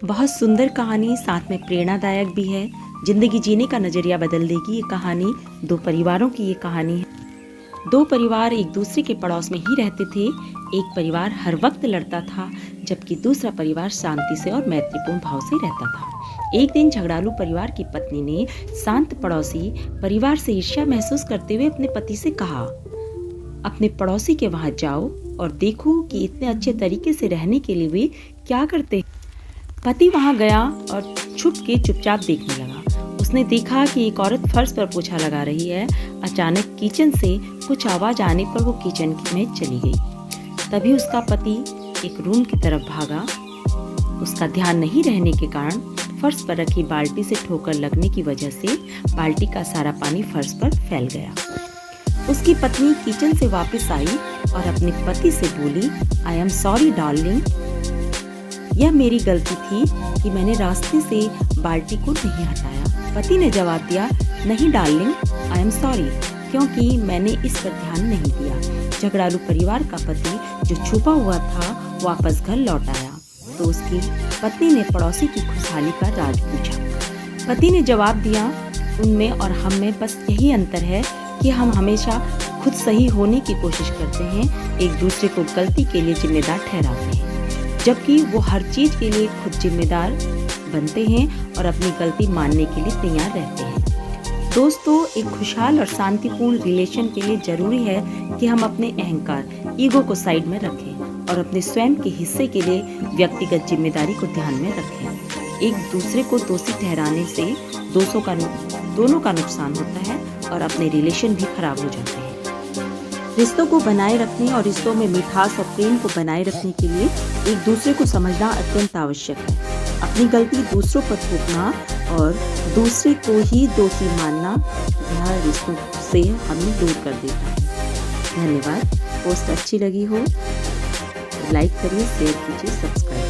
बहुत सुंदर कहानी, साथ में प्रेरणादायक भी है। जिंदगी जीने का नजरिया बदल देगी ये कहानी। दो परिवारों की ये कहानी है। दो परिवार एक दूसरे के पड़ोस में ही रहते थे। एक परिवार हर वक्त लड़ता था, जबकि दूसरा परिवार शांति से और मैत्रीपूर्ण भाव से रहता था। एक दिन झगड़ालू परिवार की पत्नी ने शांत पड़ोसी परिवार से ईर्ष्या महसूस करते हुए अपने पति से कहा, अपने पड़ोसी के वहां जाओ और देखो कि इतने अच्छे तरीके से रहने के लिए वे क्या करते हैं। पति वहां गया और छुप के चुपचाप देखने लगा। उसने देखा कि एक औरत फर्श पर पोछा लगा रही है। अचानक किचन से कुछ आवाज आने पर वो किचन में चली गई। तभी उसका पति एक रूम की तरफ भागा। उसका ध्यान नहीं रहने के कारण फर्श पर रखी बाल्टी से ठोकर लगने की वजह से बाल्टी का सारा पानी फर्श पर फैल गया। उसकी पत्नी किचन से वापस आई और अपने पति से बोली, आई एम सॉरी डार्लिंग, यह मेरी गलती थी कि मैंने रास्ते से बाल्टी को नहीं हटाया। पति ने जवाब दिया, नहीं डार्लिंग, आई एम सॉरी, क्योंकि मैंने इस पर ध्यान नहीं दिया। झगड़ालू परिवार का पति जो छुपा हुआ था वापस घर लौट आया तो उसकी पत्नी ने पड़ोसी की खुशहाली का राज पूछा। पति ने जवाब दिया, उनमें और हम में बस यही अंतर है कि हम हमेशा खुद सही होने की कोशिश करते हैं, एक दूसरे को गलती के लिए जिम्मेदार ठहराते हैं, जबकि वो हर चीज के लिए खुद जिम्मेदार बनते हैं और अपनी गलती मानने के लिए तैयार रहते हैं। दोस्तों, एक खुशहाल और शांतिपूर्ण रिलेशन के लिए जरूरी है कि हम अपने अहंकार, ईगो को साइड में रखें और अपने स्वयं के हिस्से के लिए व्यक्तिगत जिम्मेदारी को ध्यान में रखें। एक दूसरे को दोषी ठहराने से दोनों का नुकसान होता है और अपने रिलेशन भी खराब हो जाते हैं। रिश्तों को बनाए रखने और रिश्तों में मिठास और प्रेम को बनाए रखने के लिए एक दूसरे को समझना अत्यंत आवश्यक है। अपनी गलती दूसरों पर थोपना और दूसरे को ही दोषी मानना यह रिश्तों से हमें दूर कर देता है। धन्यवाद। पोस्ट अच्छी लगी हो लाइक करिए, शेयर कीजिए, सब्सक्राइब